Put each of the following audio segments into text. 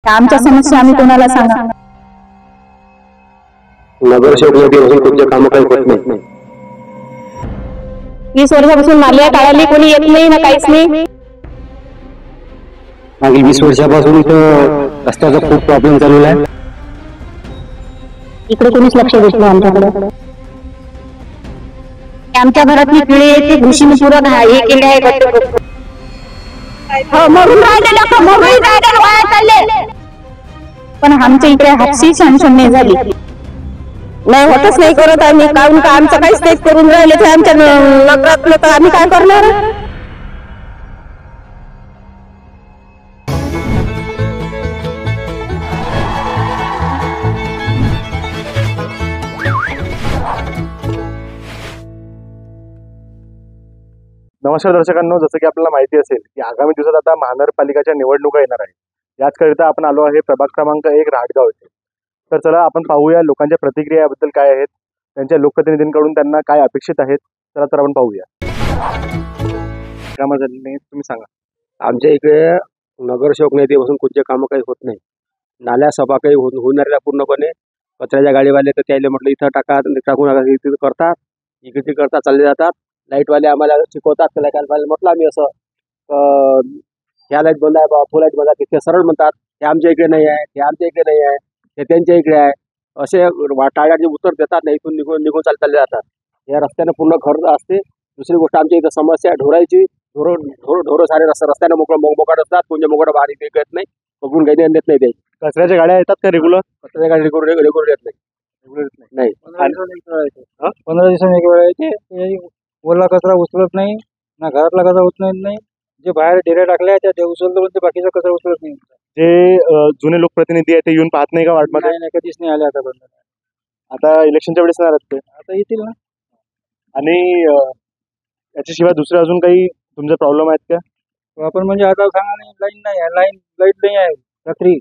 आमच्या समस्या आम्ही कोणाला सांगा. नगरसेवकांपासून तुमचे काम काही होत नाही. 20 वर्षापासून नाल्या काढायला कोणी येत नाही ना काहीच नाही. मागील 20 वर्षापासून रस्त्याचा खूप प्रॉब्लेम चालू आहे. इकडे कोणीच लक्ष देत नाही आमच्याकडे. आमच्या घरातली पिढी येते घुशीने पुरं हे केले आहे. मरून राहिले पण आमच्या इकडे हापसी सँक्शन नाही झाली. नाही होतच नाही करत आम्ही काहून का आमचं काहीच नाही करून राहिले तर आमच्या नगरातलं तर आम्ही काय करणार. नमस्कार दर्शकांनो, जसं की आपल्याला माहिती असेल की आगामी दिवसात आता महानगरपालिकेच्या निवडणुका येणार आहेत. याचकरिता आपण आलो आहे प्रभाग क्रमांक 1 राहटगाव येथे. तर चला आपण पाहूया लोकांच्या प्रतिक्रिया याबद्दल काय आहेत, त्यांच्या लोकप्रतिनिधींकडून त्यांना काय अपेक्षित आहेत. चला तर आपण पाहूया. तुम्ही सांगा. आमच्या इकडे नगरसेवक नेतेपासून कोणते कामं काही होत नाही. नाल्या सभा काही होणाऱ्या पूर्णपणे कचऱ्याच्या गाडीवाले तर त्याला म्हटलं इथं टाका टाकून इथे करतात, इकडे करतात, चालले जातात. लाईटवाले आम्हाला शिकवतात. त्याला काय म्हटलं आम्ही असं ह्या लाईट बंद आहे बा, तो लाईट बंद आहे, ते सरळ म्हणतात हे आमच्या इकडे नाही आहे, हे आमच्या इकडे नाही आहे, हे त्यांच्या इकडे आहे, असे टाळ्याचे उत्तर देतात. नाही इथून निघून चालले जातात. या रस्त्याने पूर्ण घर असते. दुसरी गोष्ट आमच्या इथं समस्या ढोरायची. ढोरं सारे रस्त्याने मोकाट असतात. कोणत्या मोकाट बाहेर इथे येत नाही, बघून काही देत नाही. ते कचऱ्याच्या गाड्या येतात का रेग्युलर? कचऱ्याच्या गाडी रेग्युलर येत नाही. 15 दिवसांनी एक वेळ येते. ओला कचरा उचलत नाही, ना घरातला कचरा उचलत नाही. जे बाहेर डेऱ्या टाकल्या त्या उचलतो, पण ते बाकीचा कचरा उचलत नाही. जे जुने लोकप्रतिनिधी आहेत ते येऊन पाहत नाही का वाटमध्ये? नाही, कधीच नाही आले आतापर्यंत. आता इलेक्शनच्या वेळेस येणार आहेत ते. आता येतील ना. आणि याच्याशिवाय दुसरे अजून काही तुमचे प्रॉब्लेम आहेत का? आपण म्हणजे आता सांगा नाही, लाईट नाही आहे, लाईट नाही आहे रात्री.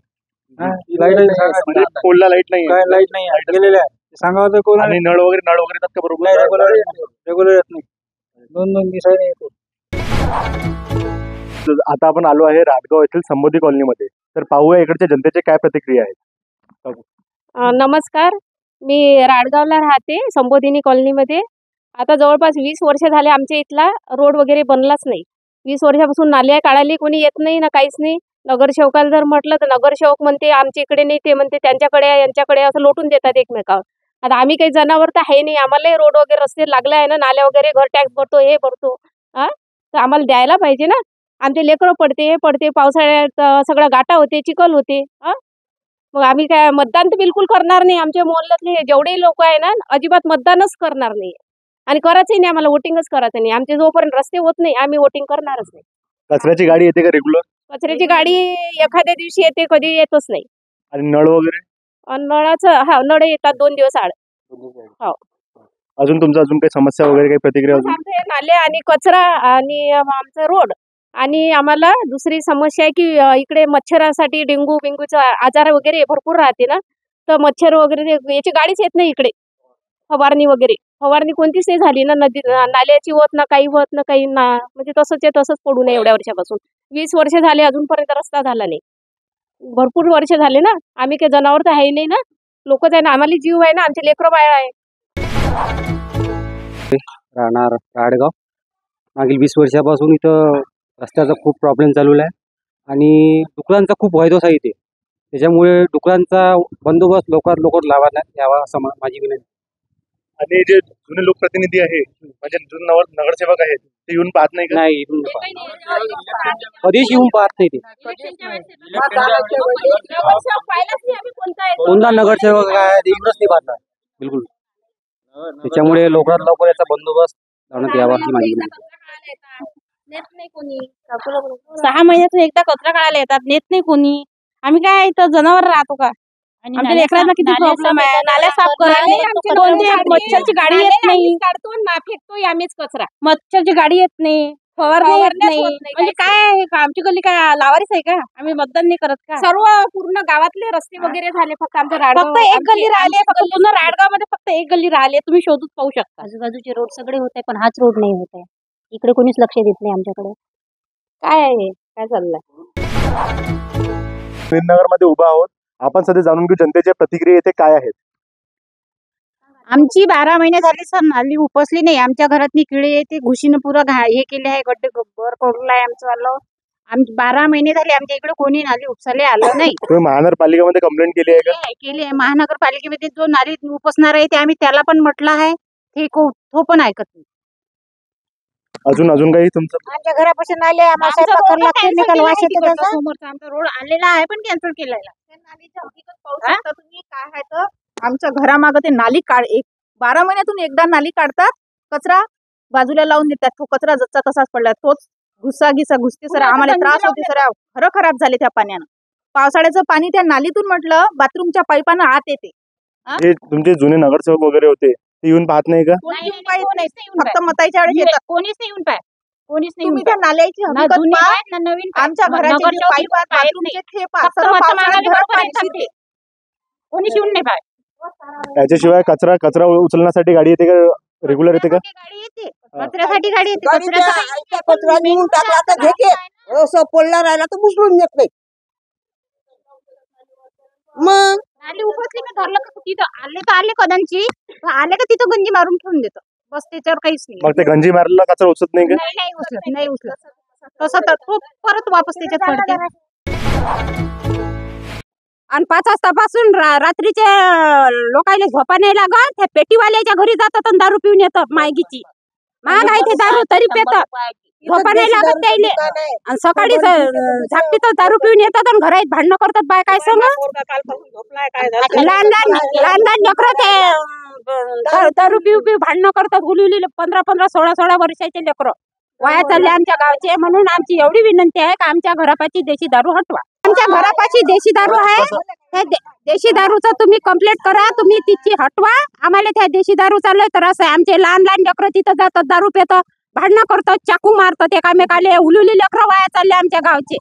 लाईट पोलला लाईट नाही, काय लाईट नाही आहे, गेलेल्या आहे. सांगावं तर कोण. आणि नळ वगैरे येतात का बरोबर? रेग्युलर येत नाही. 2-2 दिवसांनी येतो. आता आपण आलो आहे राहटगाव येथील संबोधी कॉलनीमध्ये. तर पाहूया इकडच्या जनतेचे काय प्रतिक्रिया आहेत. नमस्कार, मी राहटगावला राहते संबोधिनी कॉलनीमध्ये. आता जवळपास 20 वर्ष झाले आमच्या इथला रोड वगैरे बनलाच नाही. 20 वर्षापासून नाल्या काढायला कोणी येत नाही ना काहीच नाही. नगरसेवकाला जर म्हटलं तर नगरसेवक म्हणते आमच्या इकडे नाही, ते म्हणते त्यांच्याकडे आहे, यांच्याकडे, असं लोटून देतात एकमेकावर. आता आम्ही काही जनावर तर आहे नाही, आम्हाला रोड वगैरे रस्ते लागले आहे ना, नाल्या वगैरे, घर टॅक्स भरतो, हे भरतो. तर आम्हाला द्यायला पाहिजे ना. आमचे लेकरं पडते, हे पडते, पावसाळ्यात सगळं गाटा होते, चिखल होते. मग आम्ही काय मतदान तर बिलकुल करणार नाही. आमच्या मोहल्ल्यातले जेवढे लोक आहे ना, अजिबात मतदानच करणार नाही आणि करायचंही नाही. आम्हाला वोटिंगच करायचं नाही. आमचे जोपर्यंत रस्ते होत नाही आम्ही वोटिंग करणारच नाही. कचऱ्याची गाडी येते का रेग्युलर? कचऱ्याची गाडी एखाद्या दिवशी येते, कधी येतच नाही. आणि नळ वगैरे? नळाचं नळ येतात 2 दिवस आड. हो. अजून तुमचं काही समस्या वगैरे काही प्रतिक्रिया? आमचे नाले आणि कचरा आणि आमचं रोड. आणि आम्हाला दुसरी समस्या आहे की इकडे मच्छरासाठी डेंगू बिंगूचा आजार वगैरे भरपूर राहते ना, तर मच्छर वगैरे याची गाडीच येत नाही इकडे. फवारणी वगैरे कोणतीच नाही झाली ना. नदी नाल्याची होत ना, काही होत ना, काही ना, म्हणजे तसंच पडू नये. एवढ्या वर्षापासून 20 वर्ष झाले अजूनपर्यंत रस्ता झाला नाही. भरपूर वर्ष झाले ना. आम्ही काही जनावर तर आहे नाही ना, लोकच आहे ना, आम्हाला जीव आहे ना, आमचे लेकरं बाळ आहे. राहणार राहटगाव. मागील 20 वर्षापासून इथं रस्त्याचा खूप प्रॉब्लेम चालू आहे आणि डुकरांचा खूप वायदोस आहे इथे. त्याच्यामुळे डुकरांचा बंदोबस्त लवकर लावायला यावा असं माझी विनंती. आणि जे जुने लोकप्रतिनिधी आहे म्हणजे जुने नगरसेवक आहेत ते येऊन पाहत नाही का? नाही, कधीच येऊन पाहत नाही ते. कोणता नगरसेवक आहे ते येऊनच नाही पाहत बिलकुल. त्याच्यामुळे लवकरात लवकर याचा बंदोबस्त लावण्यात यावा अशी माझी विनंती. 6 महिन्यातून एकदा कचरा काढायला येतात, नेत नाही कोणी. आम्ही काय इथं जनावर राहतो का? आमच्या लेकरांना किती प्रॉब्लेम आहे. नाल्या साफ करायला कोणती मच्छरची गाडी येत नाही. काढतो फेकतोय आम्हीच कचरा. मच्छरची गाडी येत नाही, फवारणी येत नाही. म्हणजे काय आमची गल्ली काय लावारीच आहे का? आम्ही मतदान नाही करत का? सर्व पूर्ण गावातले रस्ते वगैरे झाले. फक्त आमच्या राहटगाव फक्त एक गल्ली राहिली. फक्त पूर्ण राहटगाव मध्ये फक्त एक गल्ली राहिली. तुम्ही शोधून पाहू शकता. आजूबाजूचे रोड सगळे होत आहे, पण हाच रोड नाही होत आहे. इकडे कोणीच लक्ष देत नाही आमच्याकडे. काय आहे, काय चाललंय? मध्ये उभा आहोत. आपण सध्या जाणून घेऊ जनतेच्या प्रतिक्रिया इथे काय आहेत. आमची 12 महिने झाली सर नाली उपसली नाही. आमच्या घरातनी किडे येते, घुशीनं पुरं हे केले आहे, गड्डे बर पडलं आहे आमचं वालं. 12 महिने झाले आमच्या इकडे कोणी नाली उपसाले आलं नाही. तुम्ही महानगरपालिकेमध्ये कंप्लेंट केली आहे का? केली आहे. महानगरपालिकेमध्ये जो नाली उपसणार आहे ते आम्ही त्याला पण म्हटलं आहे, तो पण ऐकत नाही. अजून काही तुमचं? आमच्या घरापासून आले आम्हाला स्वयंपाक करायला लागते, निकाल वास येते त्याचा. समोरचा आमचा रोड आलेला आहे पण कॅन्सल केलेला. तुम्ही काय आहे तर आमच्या घरामागं ते नाली 12 महिन्यातून एकदा नाली काढतात, कचरा बाजूला लावून देतात. तो कचरा जसा तसाच पडला, तोच घुसते सर. आम्हाला त्रास होते सर, खरं खराब झाले त्या पाण्यानं. पावसाळ्याचं पाणी त्या नालीतून म्हटलं बाथरूमच्या पाईपानं आत येते. हे तुमचे जुने नगरसेवक वगैरे होते ते येऊन पाहत नाही का? फक्त मताईच्या वेळेस येतात, कोणीच नाही येऊन पाय. कोणीच नाही येऊन त्या नाल्याची हकीकत पहा. आमच्या घराचे जे पाईप आहेत, बाथरूमचे ते पहा. सर्व पावसाळ्यात घर पाणी शिरते. कोणीच येऊन नाही पाय. त्याच्याशिवाय कचरा उचलण्यासाठी गाडी येते का? रेग्युलर येते का? गाडी येते, कचऱ्यासाठी गाडी येते. कचरा नेऊन टाकला तर घेते, असं पडला राहिला तर उचलून नेत नाही. मग नाली उपसली मी धरलं का तिथं आले तर आले कदाचित आले का तिथं गंजी मारून ठेवून देतो. बस त्याच्यावर काहीच नाही. मग ते गंजी मारलेला कचरा उचलत नाही का? नाही उचलत. तसं तर तो परत वापस त्याच्यात पडते. आणि 5 वाजतापासून रात्रीचे लोकांना झोपा नाही लागत. त्या पेटीवाल्याच्या घरी जातात आणि दारू पिऊन येतात. मायगीची महाग आहे ते दारू तरी पेतात. झोपा नाही लागत त्याले. आणि सकाळी झाकती तर दारू पिऊन येतात आणि घरात भांडणं करतात. बाय काय सांग लहान लेकरं ते दारू पिऊ भांडणं करतात. गुलुली 15-16 वर्षाचे लेकरं वाया चालले आमच्या गावचे. म्हणून आमची एवढी विनंती आहे का आमच्या घरापाशी देशी दारू हटवा. आमच्या घरापाशी देशी दारू आहे, देशी दारूचा तुम्ही कंप्लेंट करा. तुम्ही तिची हटवा. आम्हाला त्या देशी दारू चाललंय तर असं आहे. आमचे लहान लेकरं तिथं जातात, दारू पितात, भांडणं करतात, चाकू मारतात एकामेकाले. उलुली लेकरं वाया चालले आमच्या गावचे.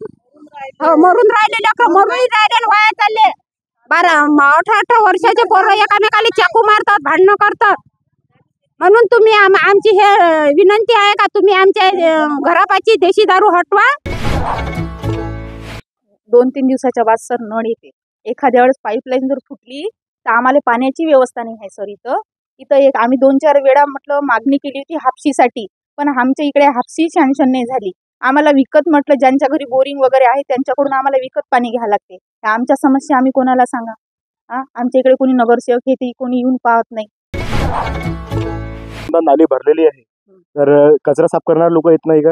हो, मरून राहिले लेकरं, मरून राहिले वाया चालले. 18 वर्षाचे पोरं एकामेकाले चाकू मारतात, भांडणं करतात. म्हणून तुम्ही आमची हे विनंती आहे का तुम्ही आमच्या घरापाशी देशी दारू हटवा. 2-3 दिवसाच्या बाद सर नळ येते. एखाद्या वेळेस पाईपलाईन जर फुटली तर आम्हाला पाण्याची व्यवस्था नाही आहे सर. इथं आम्ही 2-4 वेळा म्हटलं मागणी केली होती हापशीसाठी, पण आमच्या इकडे हापशी सँक्शन नाही झाली. आम्हाला विकत म्हटलं ज्यांच्या घरी बोरिंग वगैरे आहे त्यांच्याकडून आम्हाला विकत पाणी घ्यावं लागते. आमच्या समस्या आम्ही कोणाला सांगा? आमच्या इकडे कोणी नगरसेवक येते, कोणी येऊन पाहत नाही. नाली भरलेली आहे तर कचरा साफ करणारे लोक येत नाही का?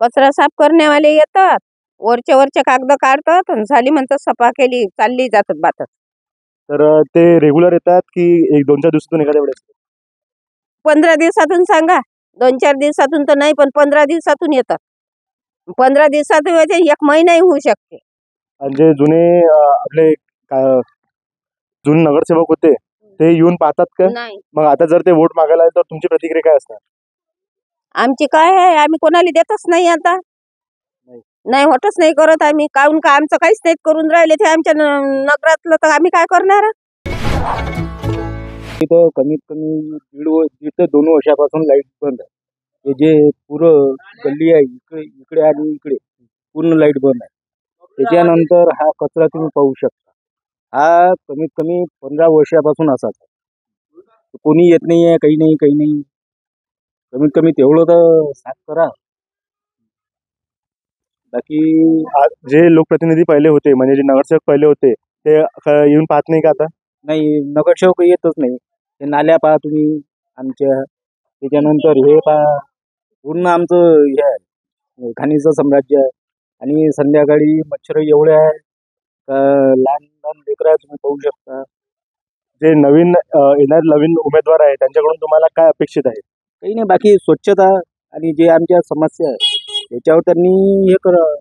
कचरा साफ करण्यावाले येतात, वरचे कागद काढतात आणि झाली म्हणतात सफा केली, चालली जातात बातात. तर ते रेग्युलर येतात की 1-2 दिवसातून एखाद्या वेळेस? 15 दिवसातून सांगा. 2-4 दिवसातून तर नाही, पण 15 दिवसातून येतात. 15 दिवसातून येते, 1 महिनाही होऊ शकते. आणि जे जुने आपले जुने नगरसेवक होते ते येऊन पाहतात का? नाही. मग आता जर ते वोट मागायला आले तर तुमची प्रतिक्रिया काय असणार? आमची काय आहे, आम्ही कोणाला देतच नाही आता. नाही होतच नाही करत आम्ही. काहून का आमचं काहीच नाही करून राहिले ते आमच्या नगरातलं, तर आम्ही काय करणार? इथं कमीत कमी 1.5 ते 2 वर्षापासून लाईट बंद आहे. हे जे पुरं गल्ली आहे इकडे आणि इकडे पूर्ण लाईट बंद आहे. त्याच्यानंतर हा कचरा तुम्ही पाहू शकता. हा कमीत कमी 15 वर्षापासून असाच आहे. कोणी येत नाही आहे, काही नाही. कमीत कमी तेवढं तर साफ करा. बाकी जे लोकप्रतिनिधी पहिले होते म्हणजे जे नगरसेवक पहिले होते ते येऊन पाहत नाही का आता? नाही, नगरसेवक येतच नाही. ते नाल्या पहा तुम्ही आमच्या, त्याच्यानंतर हे पहा पूर्ण आमचं हे आहे घाणीचं साम्राज्य आहे. आणि संध्याकाळी मच्छर एवढे आहे का लहान लेकरं तुम्ही पाहू शकता. जे येणारे नवीन उमेदवार आहे त्यांच्याकडून तुम्हाला काय अपेक्षित आहे? काही नाही, बाकी स्वच्छता आणि जे आमच्या समस्या आहे त्याच्यावर त्यांनी हे करावं.